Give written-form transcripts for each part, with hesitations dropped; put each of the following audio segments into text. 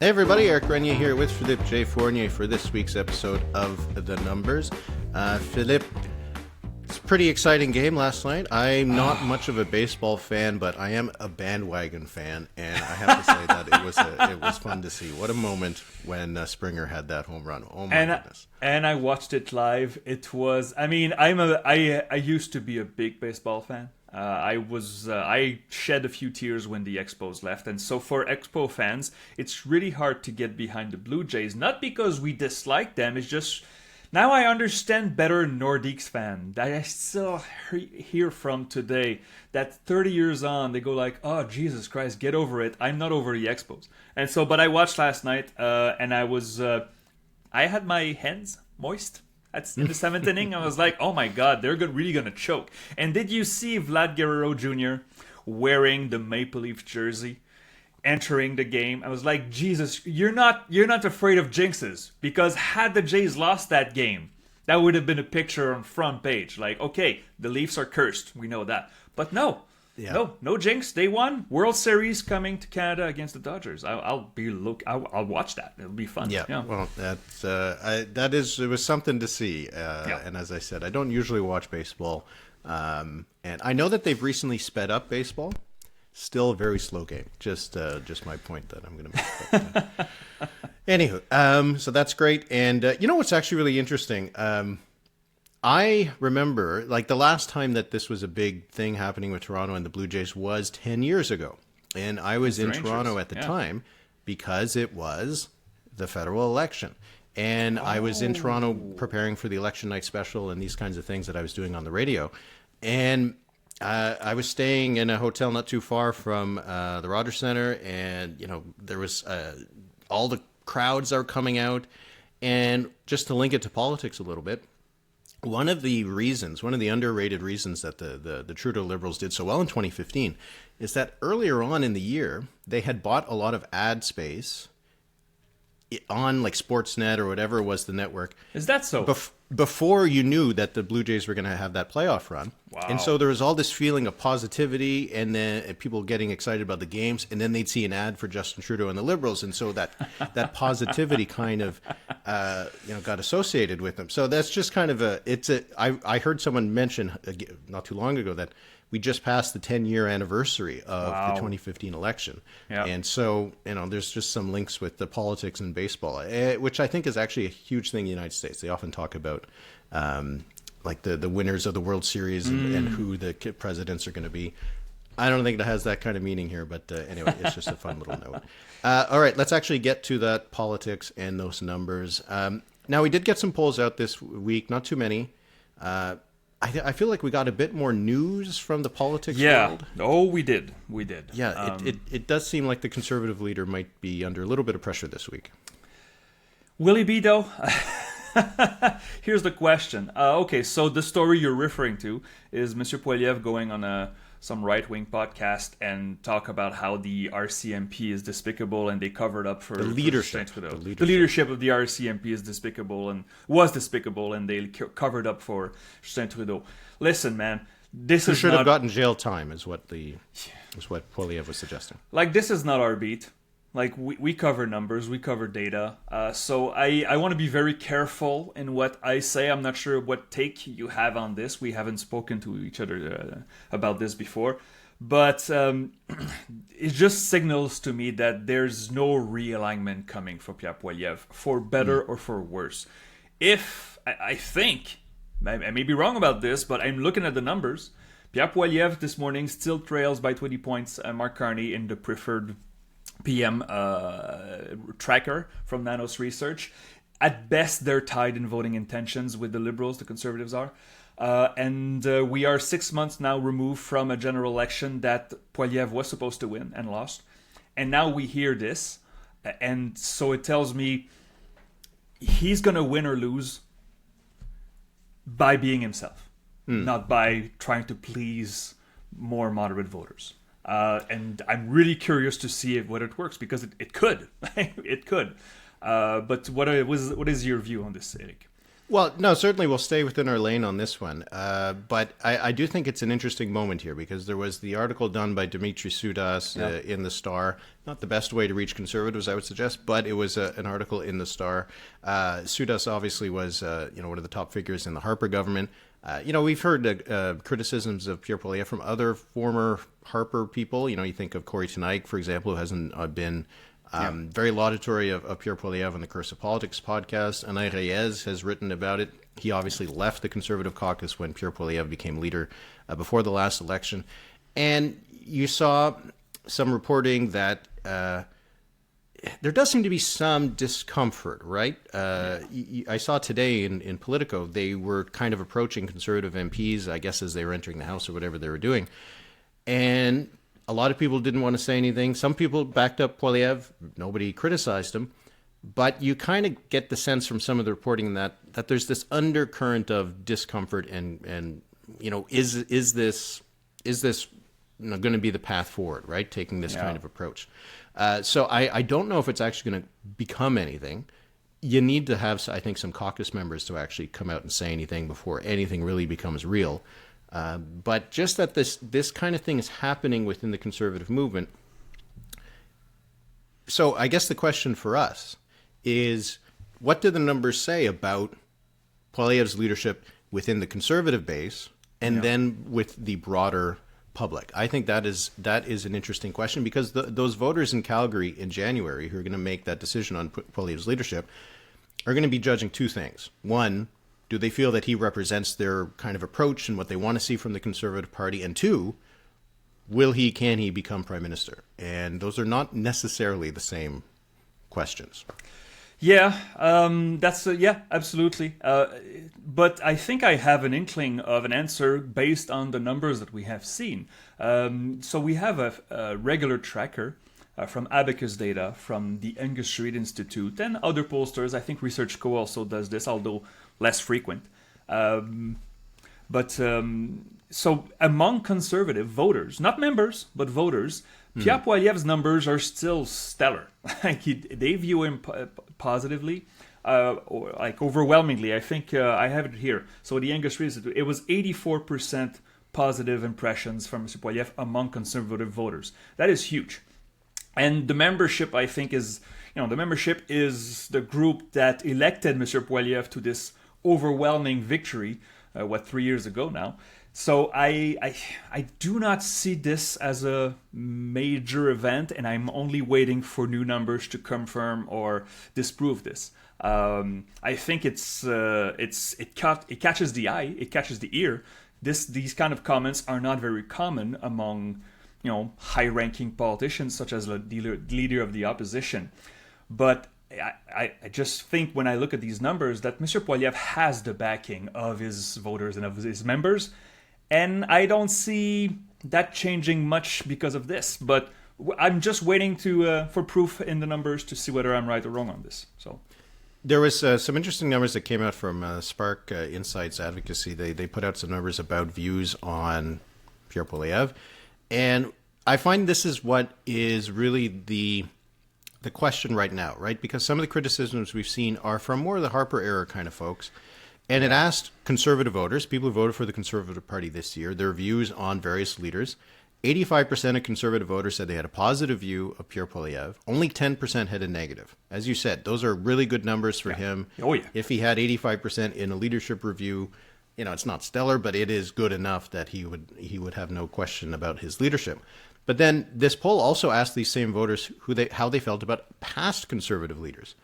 Hey everybody, Eric Grenier here with Philippe J. Fournier for this week's episode of The Numbers. Philippe, it's a pretty exciting game last night. I'm not much of a baseball fan, but I am a bandwagon fan, and I have to say that it was fun to see. What a moment when Springer had that home run. Oh my goodness. And I watched it live. It was, I used to be a big baseball fan. I shed a few tears when the Expos left, and so for Expo fans, it's really hard to get behind the Blue Jays. Not because we dislike them, it's just now I understand better Nordiques fan that I still hear from today. That 30 years on, they go like, "Oh Jesus Christ, get over it! I'm not over the Expos." And so, but I watched last night, and I had my hands moist. That's in the seventh inning. I was like, oh my God, they're really going to choke. And did you see Vlad Guerrero Jr. wearing the Maple Leaf jersey, entering the game? I was like, Jesus, you're not afraid of jinxes. Because had the Jays lost that game, that would have been a picture on front page. Like, okay, the Leafs are cursed. We know that. But no. Yeah. No jinx. They won. World Series coming to Canada against the Dodgers. I'll watch that. It'll be fun. Yeah. Well, it was something to see. And as I said, I don't usually watch baseball, and I know that they've recently sped up baseball. Still a very slow game. Just my point that I'm going to make. Anywho, so that's great. And you know what's actually really interesting? I remember, like, the last time that this was a big thing happening with Toronto and the Blue Jays was 10 years ago. And I was in Toronto at the time because it was the federal election. And I was in Toronto preparing for the election night special and these kinds of things that I was doing on the radio. And I was staying in a hotel not too far from the Rogers Centre. And, you know, there was all the crowds are coming out. And just to link it to politics a little bit, one of the underrated reasons that the Trudeau Liberals did so well in 2015 is that earlier on in the year, they had bought a lot of ad space on like Sportsnet or whatever was the network. Is that so? Before you knew that the Blue Jays were going to have that playoff run. Wow. And so there was all this feeling of positivity and then people getting excited about the games. And then they'd see an ad for Justin Trudeau and the Liberals. And so that positivity kind of, got associated with them. So that's just kind of I heard someone mention not too long ago that we just passed the 10-year anniversary of the 2015 election. Yep. And so, there's just some links with the politics and baseball, which I think is actually a huge thing in the United States. They often talk about like the winners of the World Series and who the presidents are going to be. I don't think it has that kind of meaning here, but anyway, it's just a fun little note. All right, let's actually get to that politics and those numbers. Now, we did get some polls out this week, not too many. I feel like we got a bit more news from the politics world. Oh, we did. Yeah, it does seem like the Conservative leader might be under a little bit of pressure this week. Will he be, though? Here's the question. Okay, so the story you're referring to is Monsieur Poilievre going on some right-wing podcast and talk about how the RCMP is despicable and they covered up for the leadership. The leadership of the RCMP is despicable and was despicable, and they covered up for Justin Trudeau. Listen, man, this is should have gotten jail time, is what Poilievre was suggesting. Like, this is not our beat. Like, we cover numbers, we cover data. So I want to be very careful in what I say. I'm not sure what take you have on this. We haven't spoken to each other about this before. But it just signals to me that there's no realignment coming for Pierre Poilievre, for better or for worse. If, I think, I may be wrong about this, but I'm looking at the numbers. Pierre Poilievre this morning still trails by 20 points Mark Carney in the preferred PM tracker from Nanos Research. At best, they're tied in voting intentions with the Liberals, the Conservatives are. And we are 6 months now removed from a general election that Poilievre was supposed to win and lost. And now we hear this. And so it tells me he's going to win or lose by being himself, not by trying to please more moderate voters. And I'm really curious to see whether it works, because it could. It could. But what is your view on this, Eric? Well, no, certainly we'll stay within our lane on this one. But I do think it's an interesting moment here because there was the article done by Dimitri Soudas in the Star. Not the best way to reach conservatives, I would suggest, but it was an article in the Star. Soudas obviously was one of the top figures in the Harper government. We've heard criticisms of Pierre Poilievre from other former Harper people. You think of Corey Tenaik, for example, who hasn't been very laudatory of Pierre Poilievre on the Curse of Politics podcast. Ana Reyes has written about it. He obviously left the Conservative caucus when Pierre Poilievre became leader before the last election. And you saw some reporting that there does seem to be some discomfort, right? I saw today in Politico, they were kind of approaching Conservative MPs, I guess as they were entering the House or whatever they were doing. And a lot of people didn't want to say anything. Some people backed up Poilievre. Nobody criticized him. But you kind of get the sense from some of the reporting that there's this undercurrent of discomfort and is this going to be the path forward, right? Taking this kind of approach. So I don't know if it's actually going to become anything. You need to have, I think, some caucus members to actually come out and say anything before anything really becomes real. But just that this kind of thing is happening within the conservative movement. So I guess the question for us is, what do the numbers say about Poilievre's leadership within the conservative base and then with the broader public? I think that is an interesting question because those voters in Calgary in January who are going to make that decision on Poilievre's leadership are going to be judging two things. One, do they feel that he represents their kind of approach and what they want to see from the Conservative Party? And two, can he become prime minister? And those are not necessarily the same questions. Yeah, absolutely. But I think I have an inkling of an answer based on the numbers that we have seen. So we have a regular tracker from Abacus data, from the Angus Street Institute, and other pollsters. I think ResearchCo also does this, although less frequent. So among conservative voters, not members, but voters, Pierre Poilievre's numbers are still stellar. They view him positively, or like overwhelmingly. I think I have it here. So the Angus Street Institute, it was 84% positive impressions from Mr. Poilievre among conservative voters. That is huge. And the membership, I think, is the group that elected Mr. Poilievre to this overwhelming victory, 3 years ago now. So I do not see this as a major event, and I'm only waiting for new numbers to confirm or disprove this. I think it catches the eye, it catches the ear. These kind of comments are not very common among high-ranking politicians such as the leader of the opposition. But I just think when I look at these numbers that Mr. Poilievre has the backing of his voters and of his members, and I don't see that changing much because of this. But I'm just waiting for proof in the numbers to see whether I'm right or wrong on this. So there was some interesting numbers that came out from Spark Insights Advocacy. They put out some numbers about views on Pierre Poilievre. And I find this is what is really the question right now, right? Because some of the criticisms we've seen are from more of the Harper era kind of folks. And it asked conservative voters, people who voted for the Conservative Party this year, their views on various leaders. 85% of conservative voters said they had a positive view of Pierre Poilievre. Only 10% had a negative. As you said, those are really good numbers for him. Oh, yeah. If he had 85% in a leadership review, it's not stellar, but it is good enough that he would have no question about his leadership. But then this poll also asked these same voters how they felt about past conservative leaders.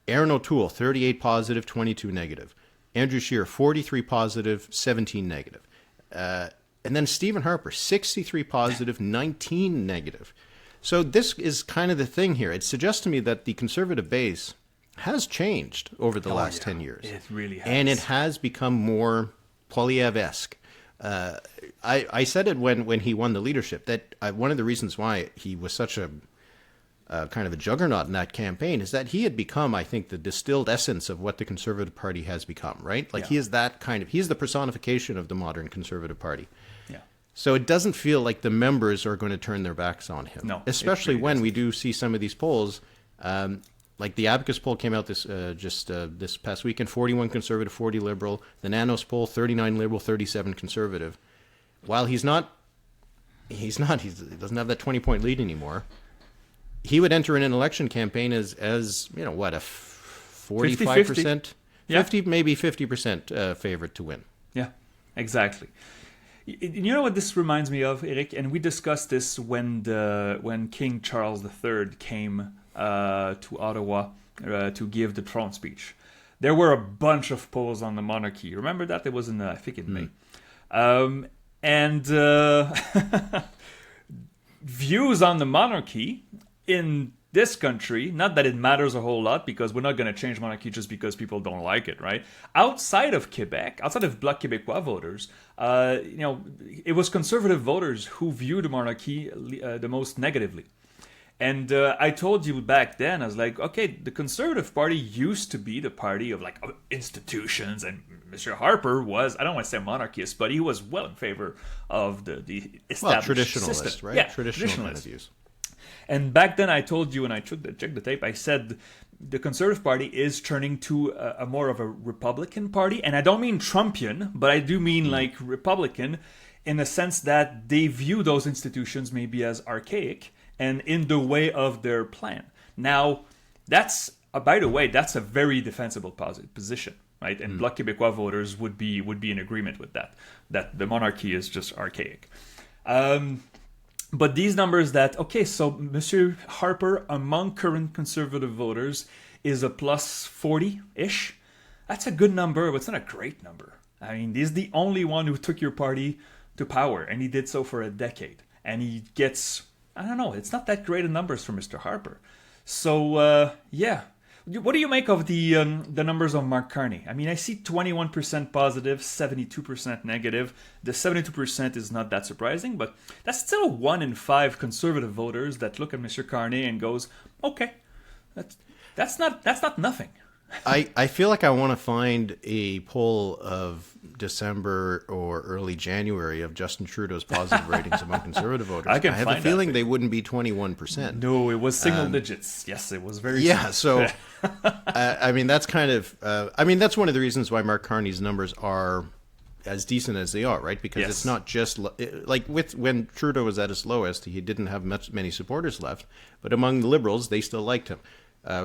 Aaron O'Toole, 38 positive, 22 negative. Andrew Scheer, 43 positive, 17 negative. And then Stephen Harper, 63 positive, 19 negative. So this is kind of the thing here. It suggests to me that the conservative base has changed over the last 10 years. It really has. And it has become more Poilievre-esque. I said it when he won the leadership, that one of the reasons why he was such a kind of a juggernaut in that campaign is that he had become, I think, the distilled essence of what the Conservative Party has become, right? Like he is he's the personification of the modern Conservative Party. Yeah. So it doesn't feel like the members are going to turn their backs on him. No. Especially when we do see some of these polls. like the Abacus poll came out this past weekend, 41 Conservative, 40 Liberal. The Nanos poll, 39 Liberal, 37 Conservative. While he doesn't have that 20-point lead anymore, he would enter in an election campaign as what, a 45%, 50, maybe 50% favorite to win. Yeah, exactly. You know what this reminds me of, Eric? And we discussed this when King Charles III came to Ottawa to give the throne speech. There were a bunch of polls on the monarchy. Remember that? It was I think in May. And views on the monarchy in this country, not that it matters a whole lot, because we're not going to change monarchy just because people don't like it, right? Outside of Quebec, outside of Bloc Québécois voters, it was conservative voters who viewed the monarchy the most negatively. And I told you back then, I was like, okay, the Conservative Party used to be the party of like institutions, and Mr. Harper was, I don't want to say monarchist, but he was well in favor of the established traditionalist, system. right? Yeah, traditional kind of views. And back then I told you, when I checked the tape, I said the Conservative Party is turning to a more of a Republican party. And I don't mean Trumpian, but I do mean like Republican, in the sense that they view those institutions maybe as archaic and in the way of their plan. Now, that's, by the way, that's a very defensible position, right? And Bloc Québécois voters would be in agreement with that the monarchy is just archaic. But these numbers so Monsieur Harper among current conservative voters is a plus 40-ish. That's a good number, but it's not a great number. I mean, he's the only one who took your party to power, and he did so for a decade. And he gets, I don't know, it's not that great of numbers for Mr. Harper. So, yeah. What do you make of the numbers of Mark Carney? I mean, I see 21% positive, 72% negative. The 72% is not that surprising, but that's still 1 in 5 conservative voters that look at Mr. Carney and goes, okay, that's not nothing. I feel like I want to find a poll of December or early January of Justin Trudeau's positive ratings among conservative voters. I have a feeling they wouldn't be 21%. No, it was single digits. Yes, it was very. Yeah, so I mean that's kind of that's one of the reasons why Mark Carney's numbers are as decent as they are, right? Because it's not just like when Trudeau was at his lowest, he didn't have many supporters left, but among the Liberals, they still liked him.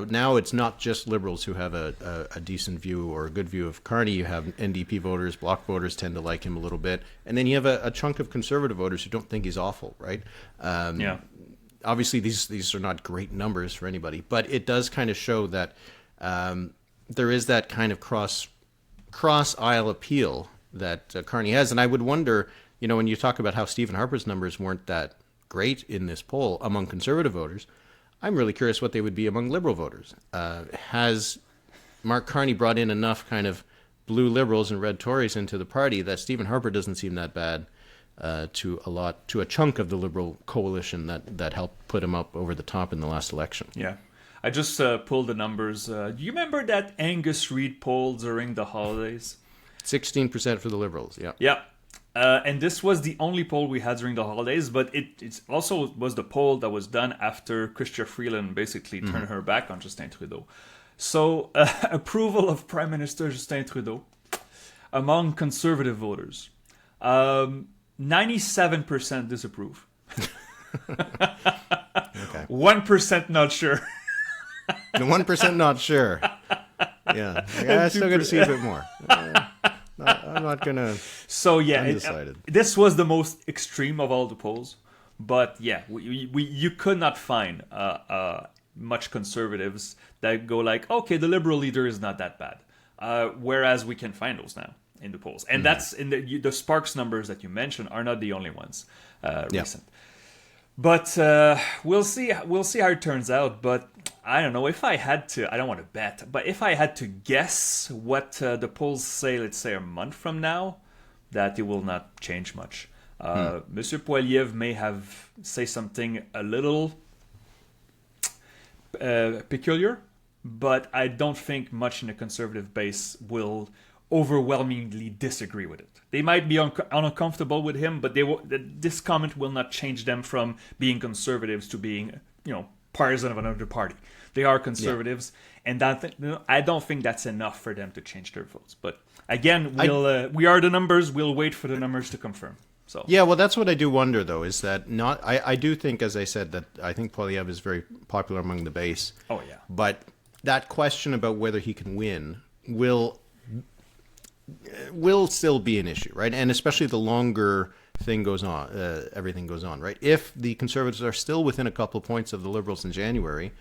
Now it's not just Liberals who have a decent view or a good view of Carney. You have NDP voters, Bloc voters tend to like him a little bit. And then you have a chunk of Conservative voters who don't think he's awful, right? Obviously, these are not great numbers for anybody, but it does kind of show that there is that kind of cross-aisle appeal that Carney has. And I would wonder, when you talk about how Stephen Harper's numbers weren't that great in this poll among Conservative voters, I'm really curious what they would be among Liberal voters. Has Mark Carney brought in enough kind of blue Liberals and red Tories into the party that Stephen Harper doesn't seem that bad to a chunk of the Liberal coalition that helped put him up over the top in the last election? Yeah. I just pulled the numbers. Do you remember that Angus Reid poll during the holidays? 16% for the Liberals, yeah. Yeah. And this was the only poll we had during the holidays, but it also was the poll that was done after Chrystia Freeland basically turned her back on Justin Trudeau. So, approval of Prime Minister Justin Trudeau among conservative voters. 97% disapprove. Okay. 1% not sure. The 1% not sure. Yeah. I still got to see a bit more. I'm not gonna. So yeah, undecided. This was the most extreme of all the polls, but yeah, you could not find much conservatives that go like, okay, the Liberal leader is not that bad, whereas we can find those now in the polls, and that's in the Sparks numbers that you mentioned are not the only ones recent. But we'll see how it turns out. But I don't know, if I had to, I don't want to bet, but if I had to guess what the polls say, let's say a month from now, that it will not change much. Monsieur Poilievre may say something a little peculiar, but I don't think much in the conservative base will overwhelmingly disagree with it. They might be uncomfortable with him, but this comment will not change them from being conservatives to being, partisan of another party. They are conservatives, and I don't think that's enough for them to change their votes. But again, we are the numbers. We'll wait for the numbers to confirm. So yeah, well, that's what I do wonder, though, is that I do think, as I said, that I think Poilievre is very popular among the base. Oh, yeah. But that question about whether he can win will still be an issue, right? And especially the longer thing goes on, everything goes on, right? If the Conservatives are still within a couple of points of the Liberals in January,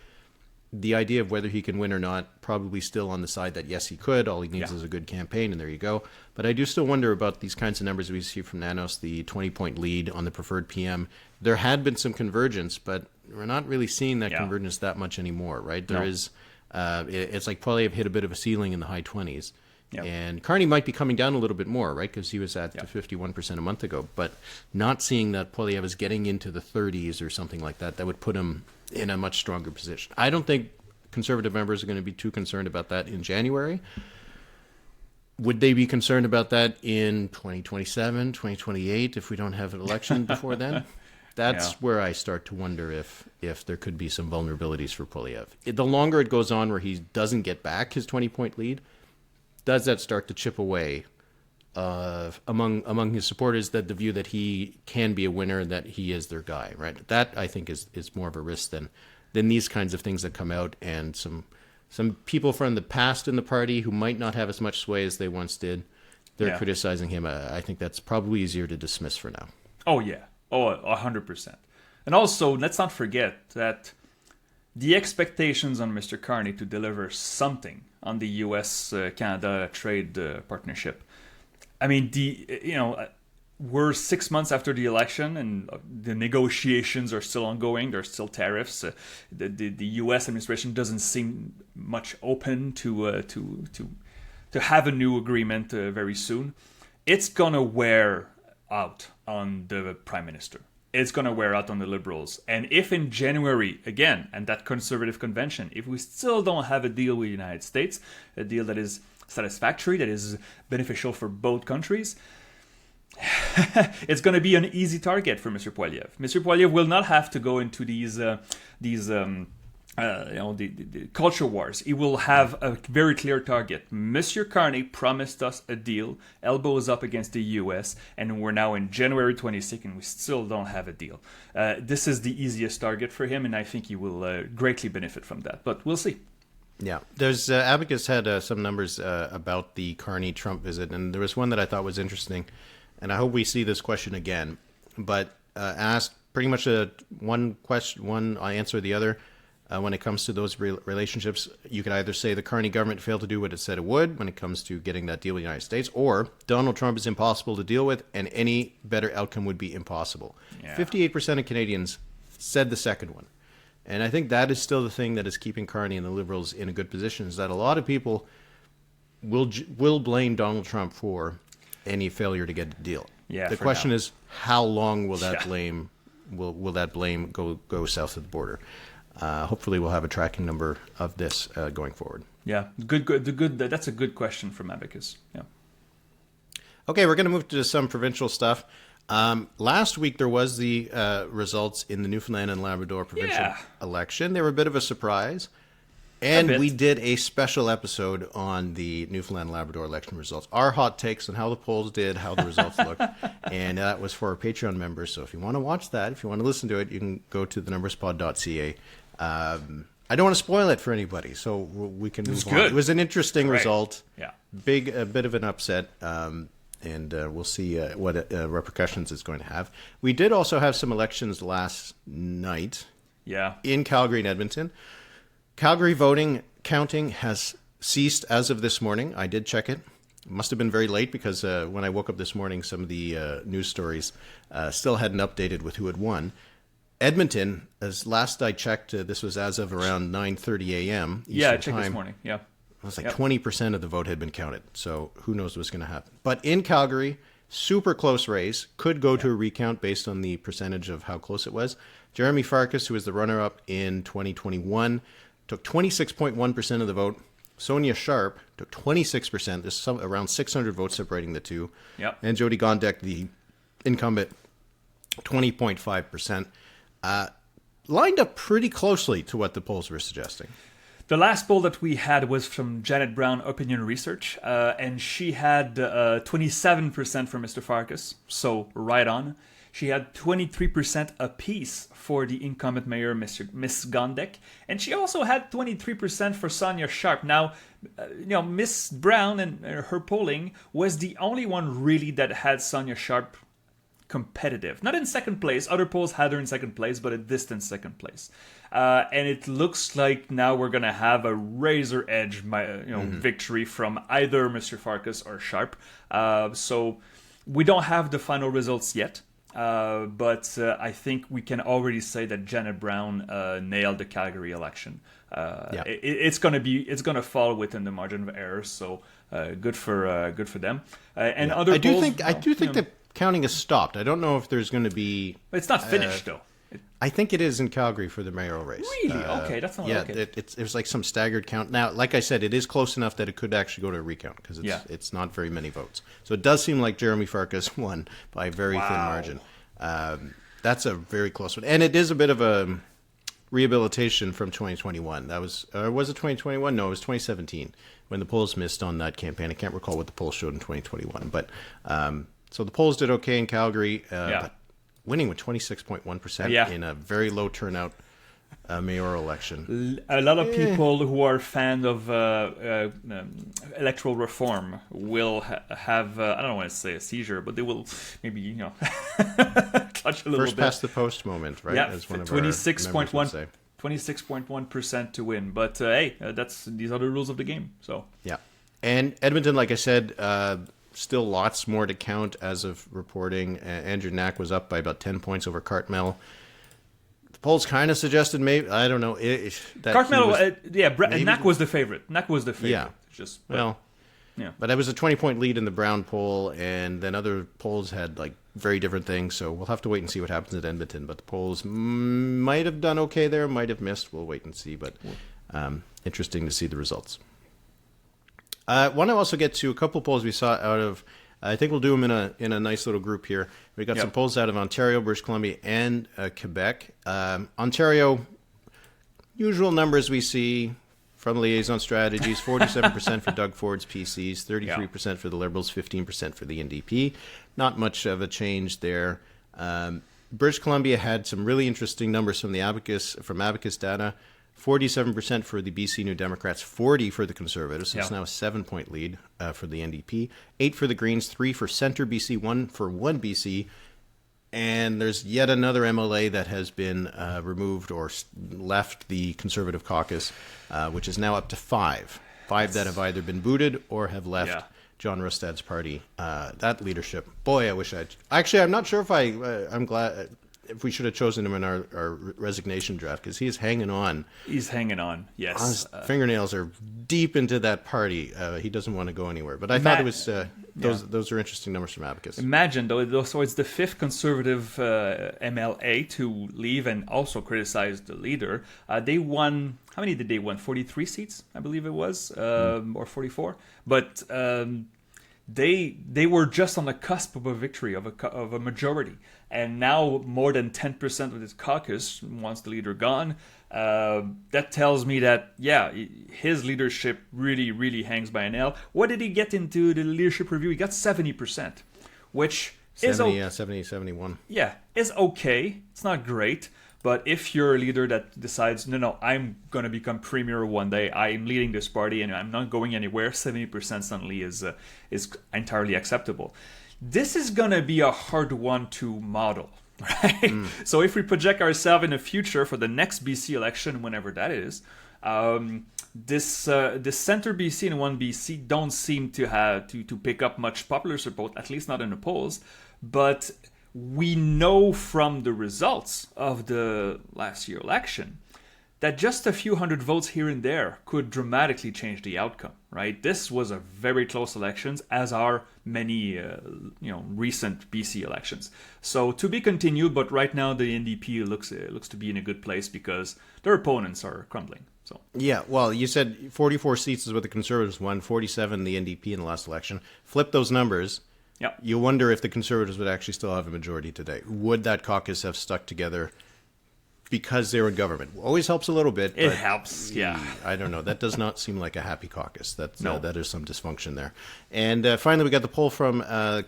the idea of whether he can win or not probably still on the side that yes, he could. All he needs is a good campaign, and there you go. But I do still wonder about these kinds of numbers we see from Nanos, the 20-point lead on the preferred PM. There had been some convergence, but we're not really seeing that convergence that much anymore, right? There is, it's like Poilievre hit a bit of a ceiling in the high 20s. Yep. And Carney might be coming down a little bit more, right? Because he was at 51% a month ago. But not seeing that Poilievre is getting into the 30s or something like that, that would put him in a much stronger position. I don't think Conservative members are going to be too concerned about that in January. Would they be concerned about that in 2027, 2028, if we don't have an election before then? That's where I start to wonder if there could be some vulnerabilities for Poilievre. The longer it goes on where he doesn't get back his 20-point lead, does that start to chip away among his supporters, that the view that he can be a winner, that he is their guy, right? That, I think, is more of a risk than these kinds of things that come out, and some people from the past in the party who might not have as much sway as they once did, they're criticizing him. I think that's probably easier to dismiss for now. Oh, yeah. Oh, 100%. And also, let's not forget that the expectations on Mr. Carney to deliver something on the U.S.-Canada trade partnership. I mean, we're 6 months after the election, and the negotiations are still ongoing. There's still tariffs. The U.S. administration doesn't seem much open to have a new agreement very soon. It's gonna wear out on the Prime Minister. It's going to wear out on the Liberals. And if in January, again, and that Conservative convention, if we still don't have a deal with the United States, a deal that is satisfactory, that is beneficial for both countries, it's going to be an easy target for Mr. Poilievre. Mr. Poilievre will not have to go into these the culture wars. He will have a very clear target. Monsieur Carney promised us a deal, elbows up against the U.S., and we're now in January 26th, and we still don't have a deal. This is the easiest target for him, and I think he will greatly benefit from that. But we'll see. Yeah, there's Abacus had some numbers about the Carney-Trump visit, and there was one that I thought was interesting, and I hope we see this question again. But asked pretty much one question, one answer or the other. When it comes to those relationships, you could either say the Carney government failed to do what it said it would when it comes to getting that deal with the United States, or Donald Trump is impossible to deal with and any better outcome would be impossible. 58% of Canadians said the second one. And I think that is still the thing that is keeping Carney and the Liberals in a good position, is that a lot of people will blame Donald Trump for any failure to get a deal. The question is, how long will that blame will that blame go south of the border? Hopefully we'll have a tracking number of this going forward. Yeah, good. That's a good question from Abacus. Yeah. Okay, we're going to move to some provincial stuff. Last week there was the results in the Newfoundland and Labrador provincial election. They were a bit of a surprise. And we did a special episode on the Newfoundland and Labrador election results. Our hot takes on how the polls did, how the results looked. And that was for our Patreon members. So if you want to watch that, if you want to listen to it, you can go to thenumberspod.ca. I don't want to spoil it for anybody, so we can move on. It was an interesting result. Yeah. A bit of an upset. And we'll see what repercussions it's going to have. We did also have some elections last night. Yeah. In Calgary and Edmonton. Calgary voting counting has ceased as of this morning. I did check it. It must have been very late because when I woke up this morning, some of the news stories still hadn't updated with who had won. Edmonton, as last I checked, this was as of around 9:30 a.m. Eastern I checked time. This morning. Yeah. It was like 20% of the vote had been counted. So who knows what's going to happen. But in Calgary, super close race. Could go to a recount based on the percentage of how close it was. Jeremy Farkas, who was the runner-up in 2021, took 26.1% of the vote. Sonia Sharp took 26%. There's around 600 votes separating the two. Yep. And Jody Gondek, the incumbent, 20.5%. lined up pretty closely to what the polls were suggesting. The last poll that we had was from Janet Brown Opinion Research, and she had 27% for Mr. Farkas, so right on. She had 23% apiece for the incumbent mayor, Miss Gondek, and she also had 23% for Sonia Sharp. Now, Miss Brown and her polling was the only one really that had Sonia Sharp competitive. Not in second place. Other polls had her in second place, but a distant second place. And it looks like now we're going to have a razor edge victory from either Mr. Farkas or Sharp. So we don't have the final results yet. But I think we can already say that Janet Brown nailed the Calgary election. It's gonna fall within the margin of error. So good for them. Other I do polls, think that counting has stopped. I don't know if there's going to be. It's not finished though. I think it is in Calgary for the mayoral race. Really? Okay, that's not okay. It was like some staggered count. Now, like I said, it is close enough that it could actually go to a recount because it's not very many votes. So it does seem like Jeremy Farkas won by a very thin margin. That's a very close one. And it is a bit of a rehabilitation from 2021. That was it 2021? No, it was 2017 when the polls missed on that campaign. I can't recall what the polls showed in 2021. But so the polls did okay in Calgary. But winning with 26.1% in a very low turnout mayoral election. A lot of people who are fans of electoral reform will have, I don't want to say a seizure, but they will maybe, clutch a little First bit. past the post moment, right? Yeah, As one of 26.1%. 26.1% to win. But hey, these are the rules of the game. So yeah. And Edmonton, like I said, still lots more to count as of reporting. Andrew Knack was up by about 10 points over Cartmel. The polls kind of suggested maybe, I don't know. Cartmel, Knack was the favorite. Yeah. But it was a 20-point lead in the Brown poll, and then other polls had like very different things. So we'll have to wait and see what happens at Edmonton. But the polls might have done okay there, might have missed. We'll wait and see. But interesting to see the results. I want to also get to a couple polls we saw out of. I think we'll do them in a nice little group here. We got some polls out of Ontario, British Columbia, and Quebec. Ontario, usual numbers we see from Liaison Strategies: 47% for Doug Ford's PCs, 33% for the Liberals, 15% for the NDP. Not much of a change there. British Columbia had some really interesting numbers from Abacus data. 47% for the BC New Democrats, 40% for the Conservatives. So it's now a 7-point lead for the NDP. 8 for the Greens, 3 for Centre BC, 1 for 1 BC. And there's yet another MLA that has been removed or left the Conservative caucus, which is now up to 5. 5 that have either been booted or have left John Rustad's party. That leadership, boy, I wish I'm not sure if I'm glad... If we should have chosen him in our resignation draft, because he is hanging on. He's hanging on, yes. His fingernails are deep into that party. He doesn't want to go anywhere. But I thought it was those are interesting numbers from Abacus. Imagine, though, so it's the 5th Conservative MLA to leave and also criticize the leader. They won, how many did they win? 43 seats, I believe it was, or 44. But they were just on the cusp of a victory, of a majority. And now more than 10% of this caucus wants the leader gone. That tells me that, his leadership really, really hangs by a nail. What did he get into the leadership review? He got 70%, which 71. Yeah, is okay. It's not great. But if you're a leader that decides, no, I'm going to become premier one day, I'm leading this party and I'm not going anywhere, 70% suddenly is entirely acceptable. This is going to be a hard one to model, right? So if we project ourselves in the future for the next BC election, whenever that is, this Centre BC and 1 BC don't seem to have to pick up much popular support, at least not in the polls. But we know from the results of the last year election that just a few hundred votes here and there could dramatically change the outcome, right? This was a very close elections, as are many, recent BC elections. So to be continued, but right now the NDP looks to be in a good place because their opponents are crumbling. So yeah, well, you said 44 seats is what the Conservatives won, 47 the NDP in the last election. Flip those numbers. Yeah, you wonder if the Conservatives would actually still have a majority today. Would that caucus have stuck together because they're in government. Always helps a little bit. It but helps, yeah. I don't know. That does not seem like a happy caucus. No. That is some dysfunction there. And finally, we got the poll from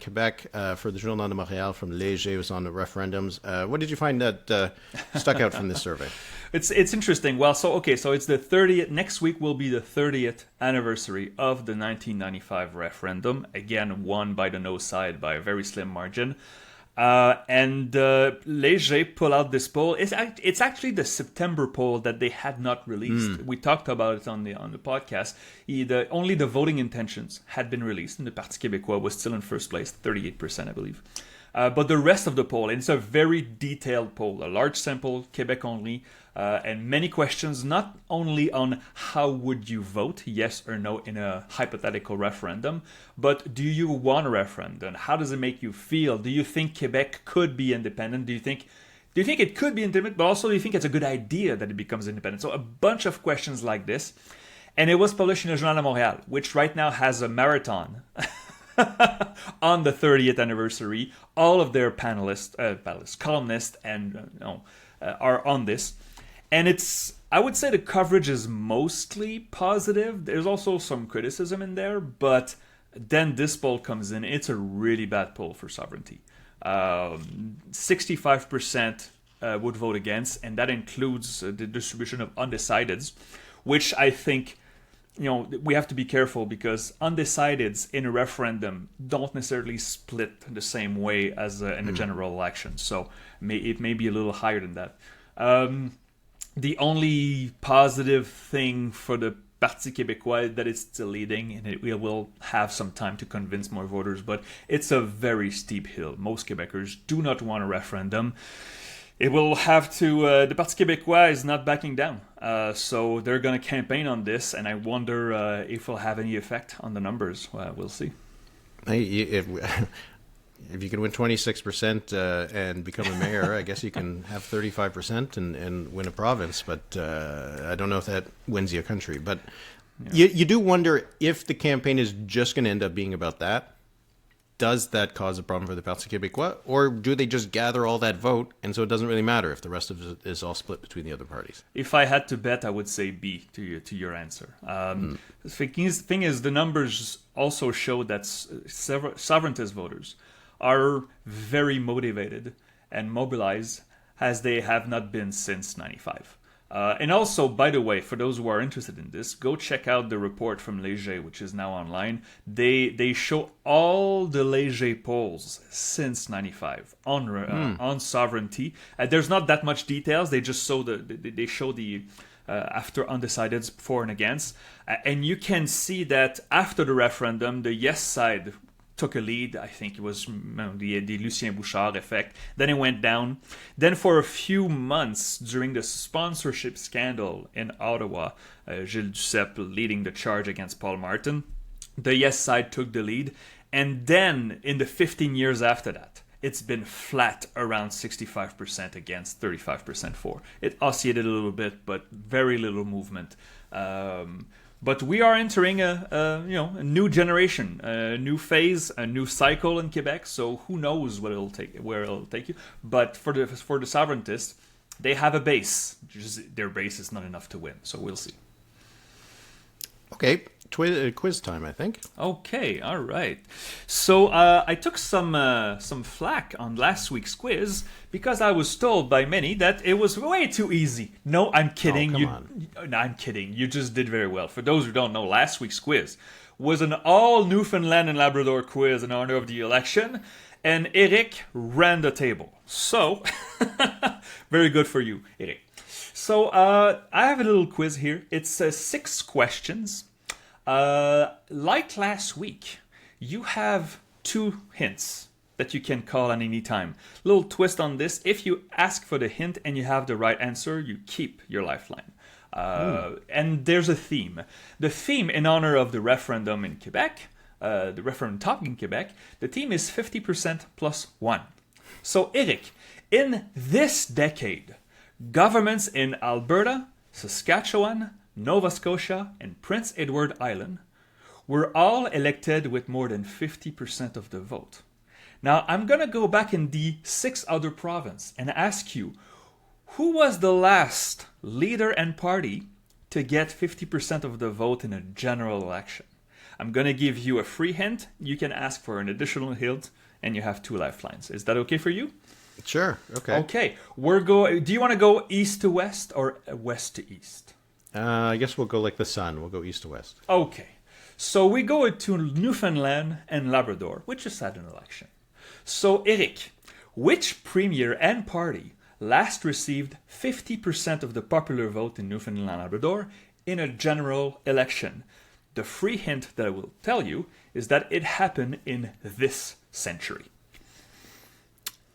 Quebec for the Journal de Montréal from Léger. It was on the referendums. What did you find that stuck out from this survey? It's interesting. Well, so it's the 30th. Next week will be the 30th anniversary of the 1995 referendum. Again, won by the no side by a very slim margin. And Léger pull out this poll. It's actually the September poll that they had not released. We talked about it on the podcast. Only the voting intentions had been released, and the Parti québécois was still in first place, 38%, I believe. But the rest of the poll, and it's a very detailed poll, a large sample, Quebec only, and many questions, not only on how would you vote, yes or no, in a hypothetical referendum, but do you want a referendum? How does it make you feel? Do you think Quebec could be independent? Do you think it could be independent, but also do you think it's a good idea that it becomes independent? So a bunch of questions like this. And it was published in the Journal de Montréal, which right now has a marathon on the 30th anniversary. All of their columnists, and are on this. And I would say the coverage is mostly positive. There's also some criticism in there, but then this poll comes in. It's a really bad poll for sovereignty. 65% would vote against, and that includes the distribution of undecideds, which I think, we have to be careful because undecideds in a referendum don't necessarily split the same way as in a general election. So it may be a little higher than that. The only positive thing for the Parti québécois is that it's still leading, and it will have some time to convince more voters, but it's a very steep hill. Most Quebecers do not want a referendum. It will have to, the Parti québécois is not backing down, so they're going to campaign on this, and I wonder if it'll have any effect on the numbers. We'll see. If you can win 26% and become a mayor, I guess you can have 35% and win a province. But I don't know if that wins you a country. But you do wonder if the campaign is just going to end up being about that. Does that cause a problem for the Parti québécois? Or do they just gather all that vote, and so it doesn't really matter if the rest of it is all split between the other parties? If I had to bet, I would say B to your answer. The thing is, the numbers also show that several sovereigntist voters are very motivated and mobilized as they have not been since 95. And also, by the way, for those who are interested in this, go check out the report from Léger, which is now online. They show all the Léger polls since 95 on sovereignty. There's not that much details. They just show the after undecideds for and against. And you can see that after the referendum, the yes side took a lead. I think it was the Lucien Bouchard effect. Then it went down. Then for a few months during the sponsorship scandal in Ottawa, Gilles Duceppe leading the charge against Paul Martin, the yes side took the lead. And then in the 15 years after that, it's been flat around 65% against 35% for. It oscillated a little bit, but very little movement. But we are entering a new generation, a new phase, a new cycle in Quebec. So who knows where it'll take you? But for the sovereigntists, they have a base. Just their base is not enough to win. So we'll see. Okay, quiz time, I think. Okay, all right. So I took some flack on last week's quiz because I was told by many that it was way too easy. No, I'm kidding. Oh, come on. No, I'm kidding. You just did very well. For those who don't know, last week's quiz was an all Newfoundland and Labrador quiz in honor of the election, and Eric ran the table. So, very good for you, Eric. So I have a little quiz here. It's 6 questions. Like last week, you have 2 hints that you can call at any time. Little twist on this: if you ask for the hint and you have the right answer, you keep your lifeline. And there's a theme. The theme, in honor of the referendum in Quebec, the referendum topic in Quebec, the theme is 50% plus 1. So, Eric, in this decade, governments in Alberta, Saskatchewan, Nova Scotia, and Prince Edward Island were all elected with more than 50% of the vote. Now, I'm going to go back in the 6 other provinces and ask you, Who was the last leader and party to get 50% of the vote in a general election? I'm going to give you a free hint. You can ask for an additional hint, and you have 2 lifelines. Is that okay for you? Sure. Okay. Okay. Do you want to go east to west or west to east? I guess we'll go like the sun. We'll go east to west. Okay. So we go to Newfoundland and Labrador, which just had an election. So, Eric, which premier and party last received 50% of the popular vote in Newfoundland and Labrador in a general election? The free hint that I will tell you is that it happened in this century.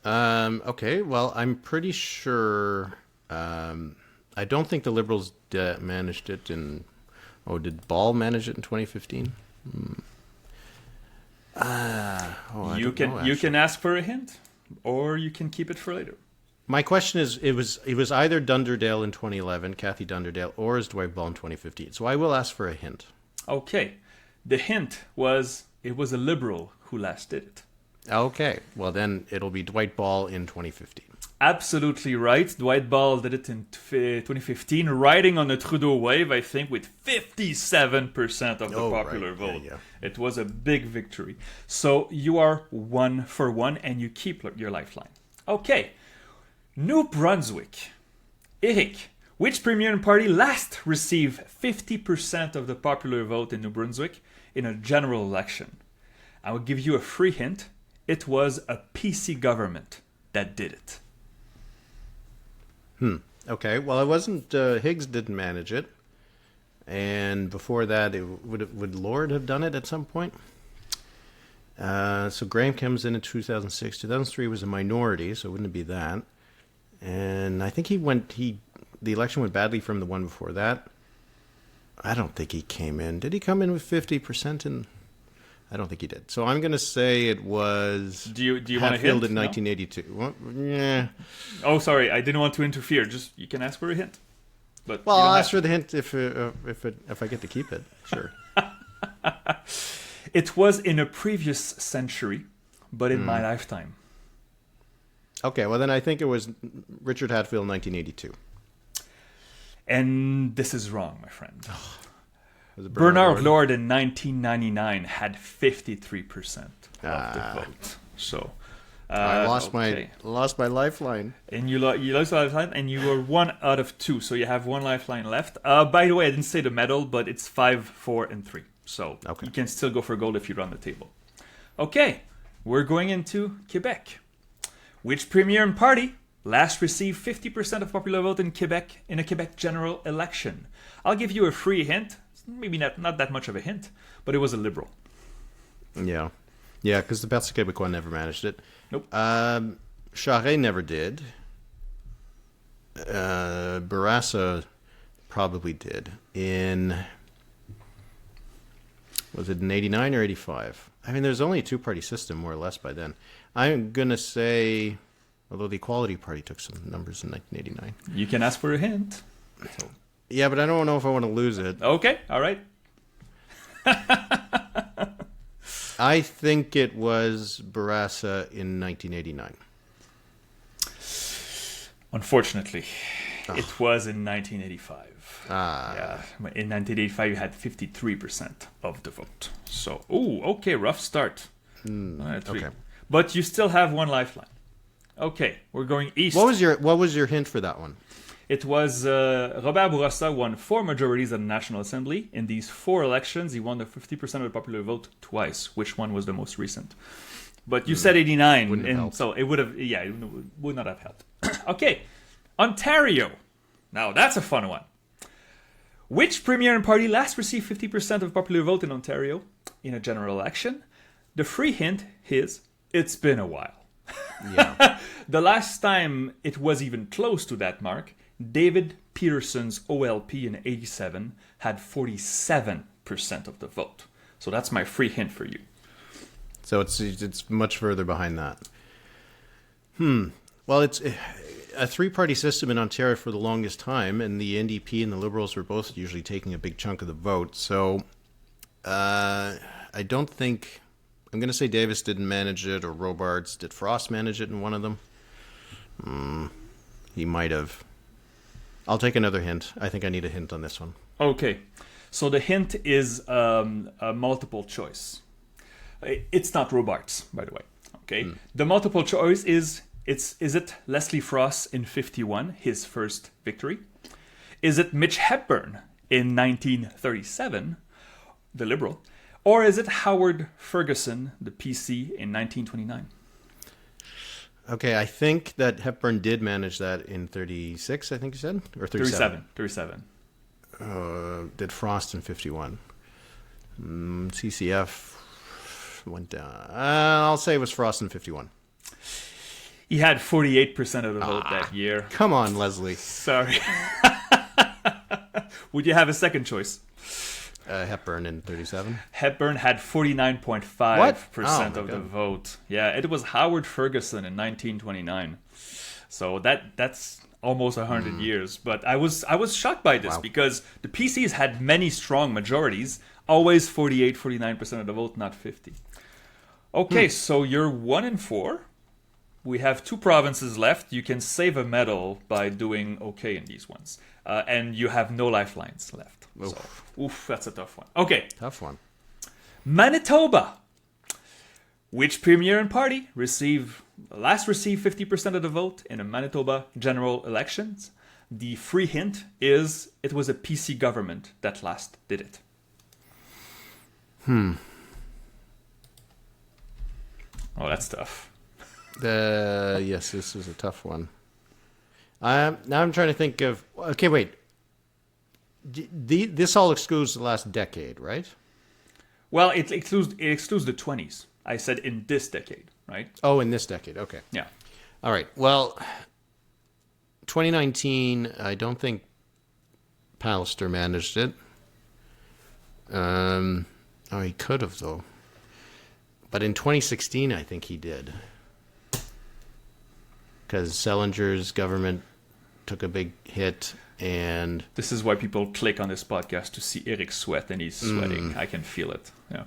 Okay, well, I'm pretty sure... I don't think the Liberals managed it in... Oh, did Ball manage it in 2015? You can ask for a hint, or you can keep it for later. My question is, it was either Dunderdale in 2011, Kathy Dunderdale, or is Dwight Ball in 2015. So I will ask for a hint. Okay. The hint was it was a Liberal who last did it. Okay. Well, then it'll be Dwight Ball in 2015. Absolutely right. Dwight Ball did it in 2015, riding on the Trudeau wave, I think, with 57% of the popular vote. Yeah. It was a big victory. So you are 1 for 1, and you keep your lifeline. Okay. New Brunswick. Eric, which premier and party last received 50% of the popular vote in New Brunswick in a general election? I will give you a free hint. It was a PC government that did it. Okay, well, it wasn't... Higgs didn't manage it. And before that, would Lord have done it at some point? So Graham comes in 2006. 2003 was a minority, so it wouldn't be that. And I think the election went badly from the one before that. I don't think he came in. Did he come in with 50% in... I don't think he did. So I'm going to say it was... Do you want to hint? In 1982. Well, yeah. Oh, sorry. I didn't want to interfere. Just you can ask for a hint. But well, I'll ask for the hint if I get to keep it. Sure. It was in a previous century, but in my lifetime. Okay, well then I think it was Richard Hatfield in 1982. And this is wrong, my friend. Bernard Lord in 1999 had 53% of the vote. So I lost my lifeline. And you lost your lifeline, and you were 1 out of 2. So you have 1 lifeline left. By the way, I didn't say the medal, but it's 5, 4, and 3. So you can still go for gold if you run the table. Okay, we're going into Quebec. Which premier and party last received 50% of popular vote in Quebec in a Quebec general election? I'll give you a free hint. Maybe not that much of a hint, but it was a Liberal. Yeah, because the Parti Québécois never managed it. Nope. Charest never did. Bourassa probably did. Was it in 89 or 85? I mean, there's only a 2-party system, more or less, by then. I'm going to say, although the Equality Party took some numbers in 1989. You can ask for a hint. So. Yeah, but I don't know if I want to lose it. Okay, all right. I think it was Bourassa in 1989. Unfortunately, it was in 1985. Yeah, in 1985 you had 53% of the vote. So, okay, rough start. Okay, but you still have 1 lifeline. Okay, we're going east. What was your hint for that one? It was Robert Bourassa won 4 majorities at the National Assembly. In these 4 elections, he won the 50% of the popular vote twice. Which one was the most recent? But you said 89, and so it would have, it would not have helped. Okay, Ontario. Now that's a fun one. Which premier and party last received 50% of popular vote in Ontario in a general election? The free hint is it's been a while. Yeah. The last time it was even close to that mark, David Peterson's OLP in 87 had 47% of the vote. So that's my free hint for you. So it's much further behind that. Well, it's a 3-party system in Ontario for the longest time, and the NDP and the Liberals were both usually taking a big chunk of the vote. So I don't think... I'm going to say Davis didn't manage it, or Robards. Did Frost manage it in one of them? He might have. I'll take another hint. I think I need a hint on this one. Okay. So the hint is a multiple choice. It's not Robarts, by the way. Okay. The multiple choice is it Leslie Frost in 51, his first victory? Is it Mitch Hepburn in 1937, the Liberal? Or is it Howard Ferguson, the PC, in 1929? Okay, I think that Hepburn did manage that in 36, I think you said? Or 37? 37. Did Frost in 51. CCF went down. I'll say it was Frost in 51. He had 48% of the vote that year. Come on, Leslie. Sorry. Would you have a second choice? Hepburn in 37. Hepburn had 49.5% of the God. vote. Yeah, it was Howard Ferguson in 1929. So that's almost 100 years. But I was shocked by this because the PCs had many strong majorities, always 48, 49% of the vote, not 50. Okay, so you're 1-4. We have 2 provinces left. You can save a medal by doing okay in these ones. And you have no lifelines left. So, that's a tough one. Okay. Tough one. Manitoba. Which premier and party last received 50% of the vote in a Manitoba general elections? The free hint is it was a PC government that last did it. Oh, that's tough. Yes, this is a tough one. Now I'm trying to think of... Okay, wait. This all excludes the last decade, right? Well, it excludes the 20s. I said in this decade, right? Oh, in this decade. Okay. Yeah. All right. Well, 2019, I don't think Pallister managed it. He could have, though. But in 2016, I think he did. Because Selinger's government took a big hit, and... This is why people click on this podcast to see Eric sweat, and he's sweating. I can feel it. Yeah.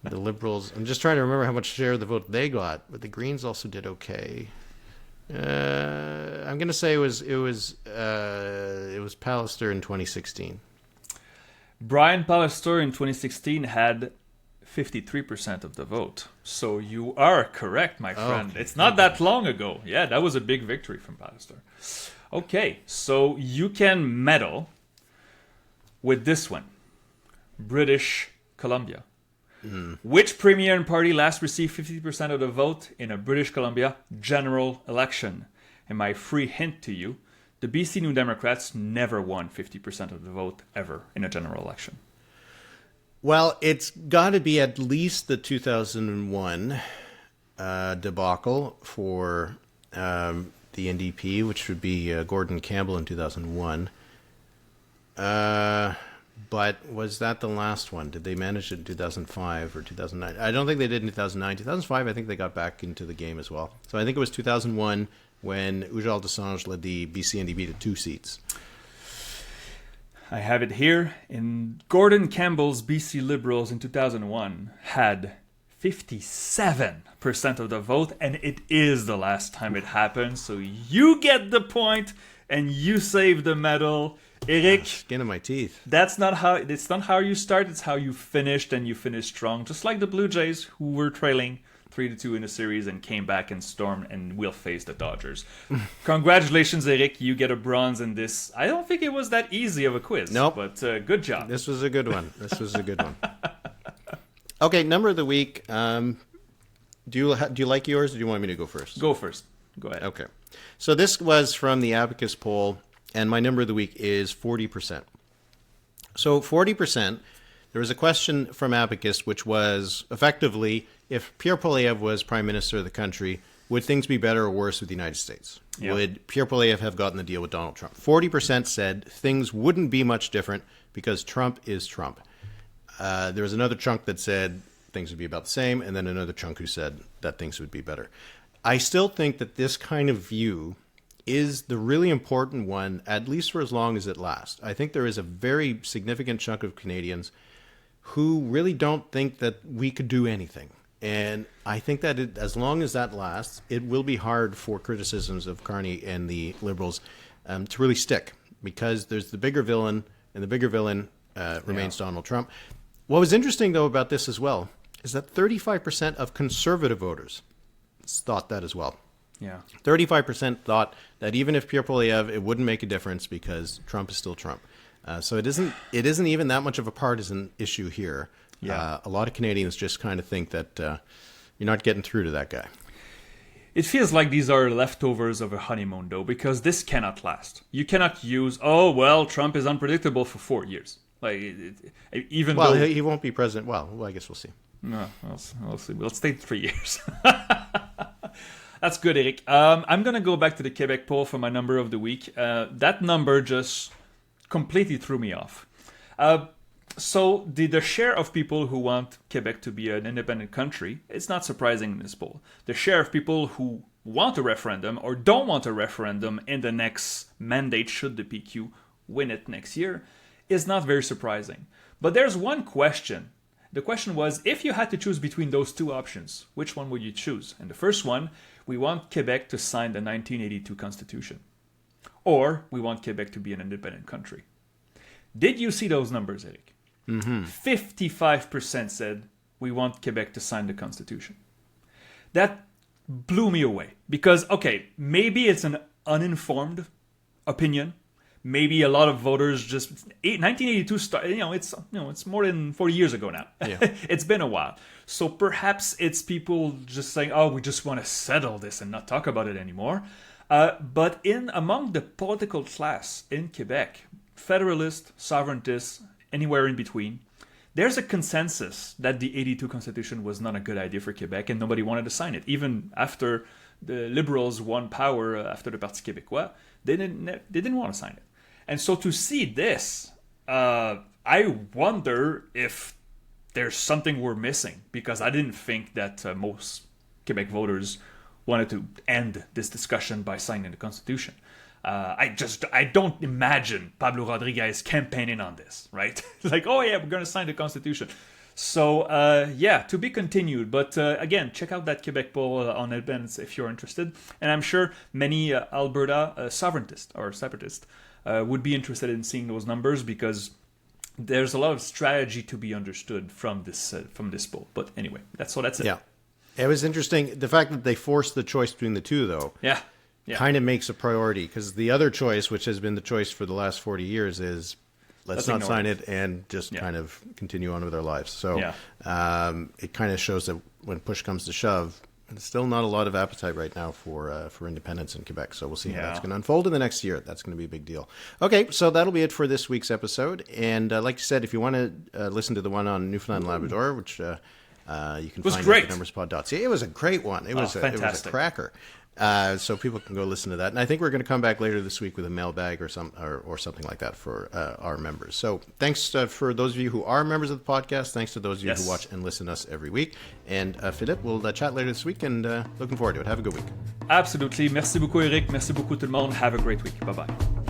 The Liberals... I'm just trying to remember how much share of the vote they got, but the Greens also did okay. I'm going to say it was Pallister in 2016. Brian Pallister in 2016 had 53% of the vote. So you are correct, my friend. Okay. It's not that long ago. Yeah, that was a big victory from Pallister. Okay, so you can medal with this one. British Columbia. Which premier and party last received 50% of the vote in a British Columbia general election? And my free hint to you, the BC New Democrats never won 50% of the vote ever in a general election. Well, it's got to be at least the 2001 debacle for the NDP, which would be Gordon Campbell in 2001. But was that the last one? Did they manage it in 2005 or 2009? I don't think they did in 2009. 2005, I think they got back into the game as well. So I think it was 2001 when Ujjal Dosanjh led the BC NDP to 2 seats. I have it here. In Gordon Campbell's BC Liberals in 2001 had 57% of the vote, and it is the last time it happened. So you get the point, and you save the medal. Eric, Skin of my teeth. it's not how you start, it's how you finished, and you finished strong. Just like the Blue Jays, who were trailing 3-2 in the series and came back and stormed and will face the Dodgers. Congratulations, Eric. You get a bronze in this. I don't think it was that easy of a quiz. Nope. But good job. This was a good one. Okay, number of the week. Do you like yours, or do you want me to go first? Go first. Go ahead. Okay. So this was from the Abacus poll, and my number of the week is 40%. So 40%, there was a question from Abacus, which was effectively, if Pierre Poilievre was Prime Minister of the country, would things be better or worse with the United States? Yep. Would Pierre Poilievre have gotten the deal with Donald Trump? 40% said things wouldn't be much different because Trump is Trump. There was another chunk that said things would be about the same, and then another chunk who said that things would be better. I still think that this kind of view is the really important one, at least for as long as it lasts. I think there is a very significant chunk of Canadians who really don't think that we could do anything. And I think that as long as that lasts, it will be hard for criticisms of Carney and the Liberals to really stick, because there's the bigger villain, and the bigger villain remains Donald Trump. What was interesting, though, about this as well is that 35% of conservative voters thought that as well. Yeah. 35% thought that even if Pierre Poilievre, it wouldn't make a difference because Trump is still Trump. So it isn't even that much of a partisan issue here. Yeah. A lot of Canadians just kind of think that you're not getting through to that guy. It feels like these are leftovers of a honeymoon, though, because this cannot last. You cannot use, oh, well, Trump is unpredictable for 4 years. Even well, though... he won't be president. Well, I guess we'll see. No, we'll see. We'll stay 3 years. That's good, Eric. I'm going to go back to the Quebec poll for my number of the week. That number just completely threw me off. So the share of people who want Quebec to be an independent country, it's not surprising in this poll. The share of people who want a referendum or don't want a referendum in the next mandate, should the PQ win it next year, is not very surprising. But there's one question. The question was, if you had to choose between those two options, which one would you choose? And the first one, we want Quebec to sign the 1982 Constitution. Or we want Quebec to be an independent country. Did you see those numbers, Eric? 55% said we want Quebec to sign the Constitution. That blew me away. Because, okay, maybe it's an uninformed opinion. Maybe a lot of voters just 1982 it's more than 40 years ago now. Yeah. It's been a while. So perhaps it's people just saying, "Oh, we just want to settle this and not talk about it anymore." But among the political class in Quebec, federalist, sovereigntist, anywhere in between, there's a consensus that the 82 Constitution was not a good idea for Quebec, and nobody wanted to sign it. Even after the Liberals won power after the Parti Québécois, they didn't want to sign it. And so to see this, I wonder if there's something we're missing, because I didn't think that most Quebec voters wanted to end this discussion by signing the Constitution. I don't imagine Pablo Rodriguez campaigning on this, right? Like, oh yeah, we're going to sign the Constitution. So, to be continued. But again, check out that Quebec poll on events if you're interested. And I'm sure many Alberta sovereigntists or separatists would be interested in seeing those numbers, because there's a lot of strategy to be understood from this poll. But anyway, that's it. Yeah. It was interesting. The fact that they forced the choice between the two, though, kind of makes a priority, because the other choice, which has been the choice for the last 40 years, is let's not sign it and just kind of continue on with our lives. So it kind of shows that when push comes to shove, there's still not a lot of appetite right now for independence in Quebec. So we'll see how that's going to unfold in the next year. That's going to be a big deal. Okay, so that'll be it for this week's episode. And like you said, if you want to listen to the one on Newfoundland and Labrador, which you can find at numberspod.ca. It was a great one. It was a cracker. So people can go listen to that. And I think we're going to come back later this week with a mailbag or something like that for our members. So thanks for those of you who are members of the podcast. Thanks to those of you who watch and listen to us every week. And Philippe, we'll chat later this week, and looking forward to it. Have a good week. Absolutely. Merci beaucoup, Eric. Merci beaucoup, tout le monde. Have a great week. Bye-bye.